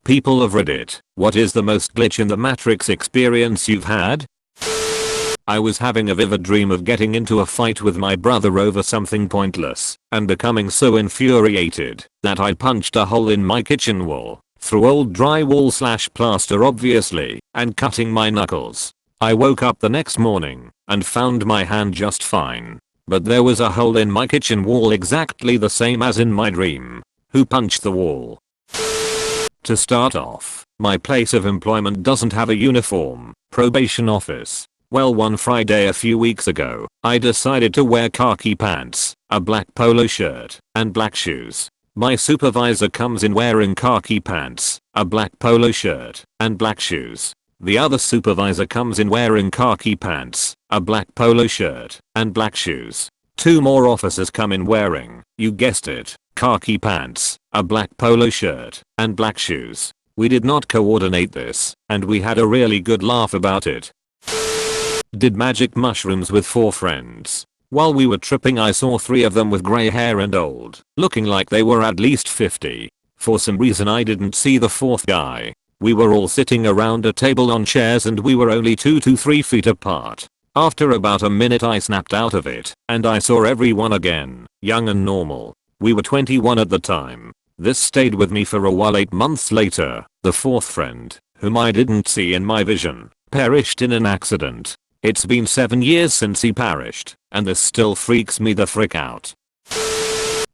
People of Reddit, what is the most glitch in the Matrix experience you've had? I was having a vivid dream of getting into a fight with my brother over something pointless and becoming so infuriated that I punched a hole in my kitchen wall, through old drywall / plaster obviously, and cutting my knuckles. I woke up the next morning and found my hand just fine, but there was a hole in my kitchen wall exactly the same as in my dream. Who punched the wall? To start off, my place of employment doesn't have a uniform, probation office. Well, one Friday a few weeks ago, I decided to wear khaki pants, a black polo shirt, and black shoes. My supervisor comes in wearing khaki pants, a black polo shirt, and black shoes. The other supervisor comes in wearing khaki pants, a black polo shirt, and black shoes. Two more officers come in wearing, you guessed it, khaki pants, a black polo shirt, and black shoes. We did not coordinate this, and we had a really good laugh about it. Did magic mushrooms with 4 friends. While we were tripping, I saw 3 of them with grey hair and old, looking like they were at least 50. For some reason I didn't see the 4th guy. We were all sitting around a table on chairs and we were only 2 to 3 feet apart. After about a minute I snapped out of it and I saw everyone again, young and normal. We were 21 at the time. This stayed with me for a while. 8 months later, the 4th friend, whom I didn't see in my vision, perished in an accident. It's been 7 years since he perished, and this still freaks me the frick out.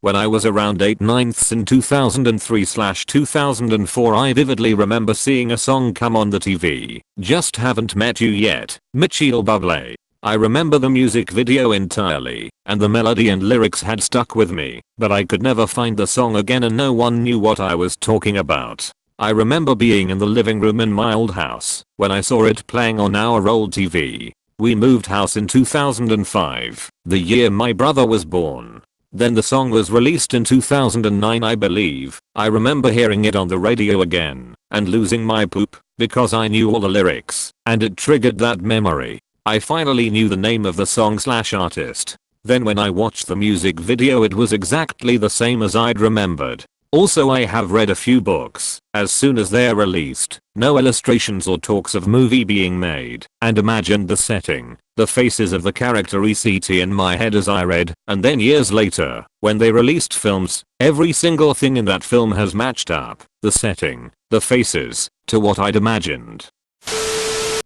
When I was around 8/9 in 2003/2004, I vividly remember seeing a song come on the TV, Just Haven't Met You Yet, Michael Bublé. I remember the music video entirely, and the melody and lyrics had stuck with me, but I could never find the song again and no one knew what I was talking about. I remember being in the living room in my old house when I saw it playing on our old TV. We moved house in 2005, the year my brother was born. Then the song was released in 2009, I believe. I remember hearing it on the radio again and losing my poop because I knew all the lyrics and it triggered that memory. I finally knew the name of the song / artist. Then when I watched the music video, it was exactly the same as I'd remembered. Also, I have read a few books as soon as they're released, no illustrations or talks of movie being made, and imagined the setting, the faces of the character etc. in my head as I read, and then years later, when they released films, every single thing in that film has matched up, the setting, the faces, to what I'd imagined.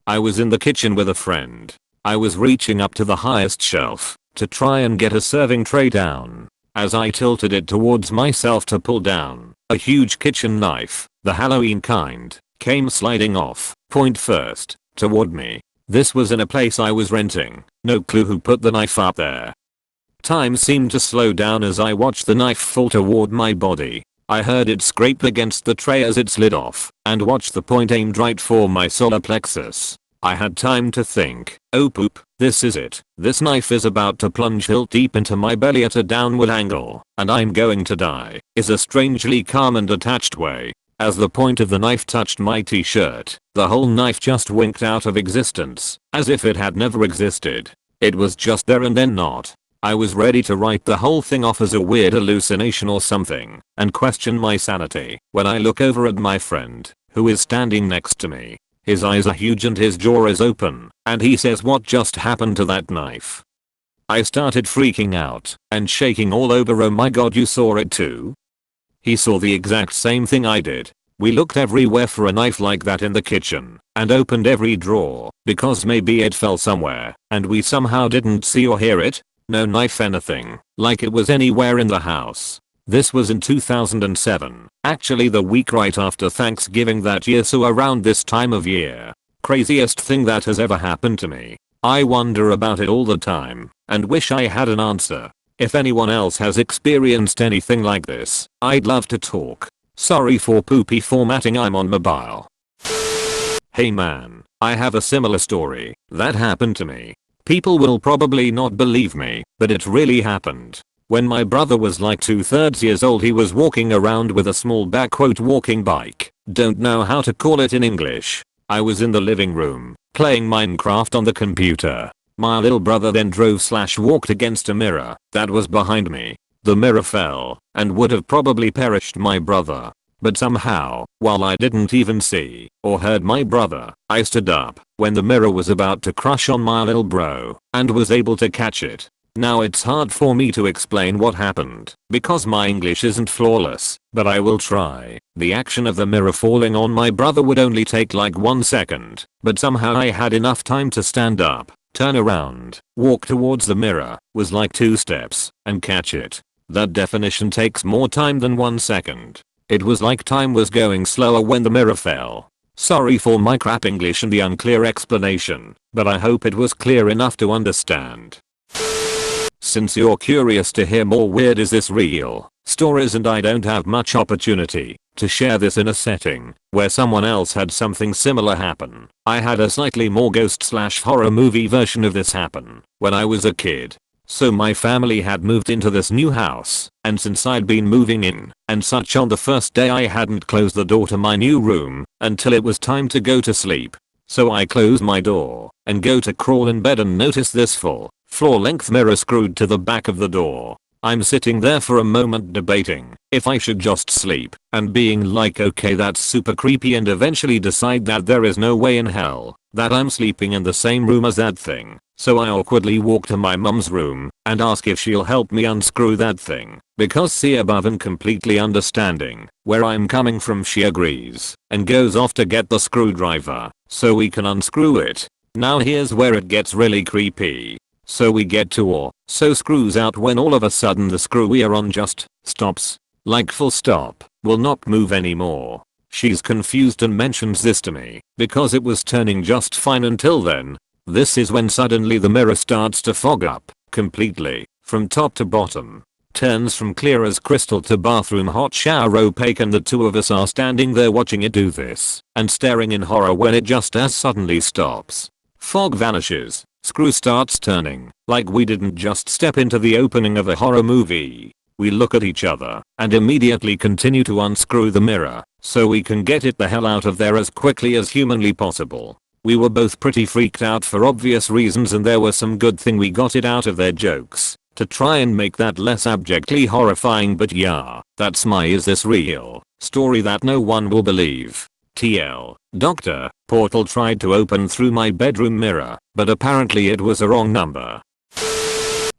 I was in the kitchen with a friend. I was reaching up to the highest shelf to try and get a serving tray down. As I tilted it towards myself to pull down, a huge kitchen knife, the Halloween kind, came sliding off, point first, toward me. This was in a place I was renting, no clue who put the knife up there. Time seemed to slow down as I watched the knife fall toward my body. I heard it scrape against the tray as it slid off, and watched the point aimed right for my solar plexus. I had time to think, oh poop, this is it. This knife is about to plunge hilt deep into my belly at a downward angle, and I'm going to die, is a strangely calm and detached way. As the point of the knife touched my t-shirt, the whole knife just winked out of existence, as if it had never existed. It was just there and then not. I was ready to write the whole thing off as a weird hallucination or something, and question my sanity, when I look over at my friend, who is standing next to me. His eyes are huge and his jaw is open, and he says, what just happened to that knife? I started freaking out and shaking all over. Oh my god, you saw it too? He saw the exact same thing I did. We looked everywhere for a knife like that in the kitchen and opened every drawer because maybe it fell somewhere and we somehow didn't see or hear it. No knife anything, like it was anywhere in the house. This was in 2007, actually the week right after Thanksgiving that year, so around this time of year. Craziest thing that has ever happened to me. I wonder about it all the time and wish I had an answer. If anyone else has experienced anything like this, I'd love to talk. Sorry for poopy formatting, I'm on mobile. Hey man, I have a similar story that happened to me. People will probably not believe me, but it really happened. When my brother was like 2/3 years old, he was walking around with a small walking bike. Don't know how to call it in English. I was in the living room, playing Minecraft on the computer. My little brother then drove/walked against a mirror that was behind me. The mirror fell and would have probably perished my brother. But somehow, while I didn't even see or heard my brother, I stood up when the mirror was about to crush on my little bro and was able to catch it. Now it's hard for me to explain what happened because my English isn't flawless, but I will try. The action of the mirror falling on my brother would only take like 1 second, but somehow I had enough time to stand up, turn around, walk towards the mirror, was like 2 steps, and catch it. That definition takes more time than 1 second. It was like time was going slower when the mirror fell. Sorry for my crap English and the unclear explanation, but I hope it was clear enough to understand. Since you're curious to hear more weird is this real stories and I don't have much opportunity to share this in a setting where someone else had something similar happen. I had a slightly more ghost/horror movie version of this happen when I was a kid. So my family had moved into this new house, and since I'd been moving in and such on the first day I hadn't closed the door to my new room until it was time to go to sleep. So I close my door and go to crawl in bed and notice this full floor-length mirror screwed to the back of the door. I'm sitting there for a moment debating if I should just sleep and being like okay that's super creepy and eventually decide that there is no way in hell that I'm sleeping in the same room as that thing. So I awkwardly walk to my mum's room and ask if she'll help me unscrew that thing. Because see above and completely understanding where I'm coming from she agrees and goes off to get the screwdriver so we can unscrew it. Now here's where it gets really creepy. So we get to or so screws out when all of a sudden the screw we are on just stops. Like full stop, will not move anymore. She's confused and mentions this to me because it was turning just fine until then. This is when suddenly the mirror starts to fog up completely from top to bottom. Turns from clear as crystal to bathroom hot shower opaque and the two of us are standing there watching it do this and staring in horror when it just as suddenly stops. Fog vanishes. Screw starts turning like we didn't just step into the opening of a horror movie. We look at each other and immediately continue to unscrew the mirror so we can get it the hell out of there as quickly as humanly possible. We were both pretty freaked out for obvious reasons and there was some good thing we got it out of their jokes to try and make that less abjectly horrifying, but yeah, that's my is this real story that no one will believe. TL. Doctor, portal tried to open through my bedroom mirror, but apparently it was a wrong number.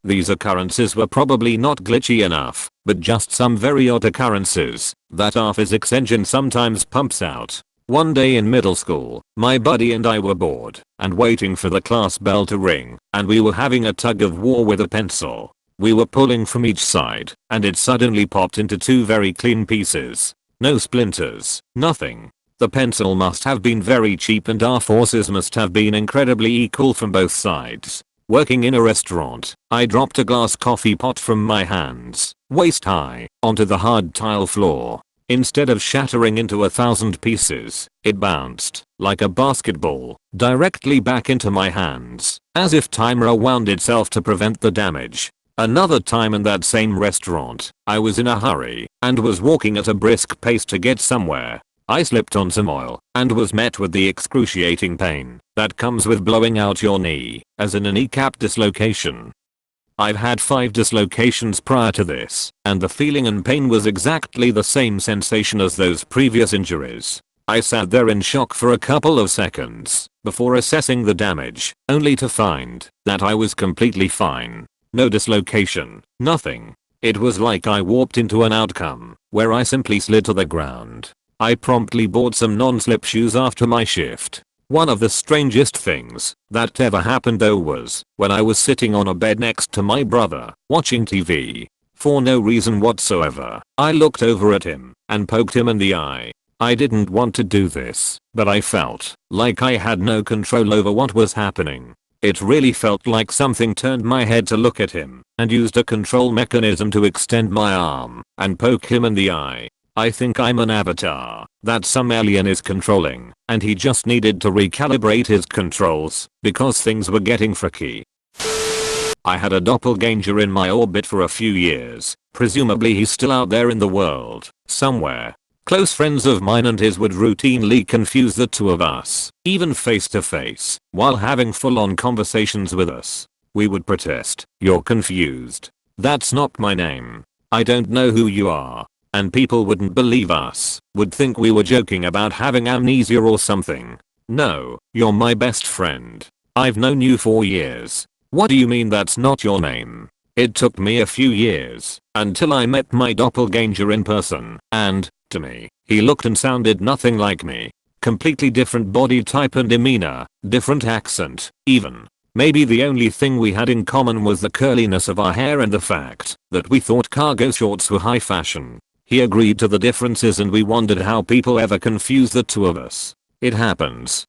These occurrences were probably not glitchy enough, but just some very odd occurrences that our physics engine sometimes pumps out. One day in middle school, my buddy and I were bored and waiting for the class bell to ring, and we were having a tug of war with a pencil. We were pulling from each side, and it suddenly popped into 2 very clean pieces. No splinters, nothing. The pencil must have been very cheap and our forces must have been incredibly equal from both sides. Working in a restaurant, I dropped a glass coffee pot from my hands, waist high, onto the hard tile floor. Instead of shattering into 1,000 pieces, it bounced, like a basketball, directly back into my hands, as if timer wound itself to prevent the damage. Another time in that same restaurant, I was in a hurry and was walking at a brisk pace to get somewhere. I slipped on some oil and was met with the excruciating pain that comes with blowing out your knee, as in a kneecap dislocation. I've had 5 dislocations prior to this, and the feeling and pain was exactly the same sensation as those previous injuries. I sat there in shock for a couple of seconds before assessing the damage, only to find that I was completely fine. No dislocation, nothing. It was like I warped into an outcome where I simply slid to the ground. I promptly bought some non-slip shoes after my shift. One of the strangest things that ever happened though was when I was sitting on a bed next to my brother, watching TV. For no reason whatsoever, I looked over at him and poked him in the eye. I didn't want to do this, but I felt like I had no control over what was happening. It really felt like something turned my head to look at him and used a control mechanism to extend my arm and poke him in the eye. I think I'm an avatar that some alien is controlling, and he just needed to recalibrate his controls because things were getting freaky. I had a doppelganger in my orbit for a few years. Presumably he's still out there in the world, somewhere. Close friends of mine and his would routinely confuse the two of us, even face to face, while having full-on conversations with us. We would protest, "You're confused. That's not my name. I don't know who you are." And people wouldn't believe us, would think we were joking about having amnesia or something. No, you're my best friend. I've known you for years. What do you mean that's not your name? It took me a few years until I met my doppelganger in person, and, to me, he looked and sounded nothing like me. Completely different body type and demeanor, different accent, even. Maybe the only thing we had in common was the curliness of our hair and the fact that we thought cargo shorts were high fashion. He agreed to the differences and we wondered how people ever confuse the two of us. It happens.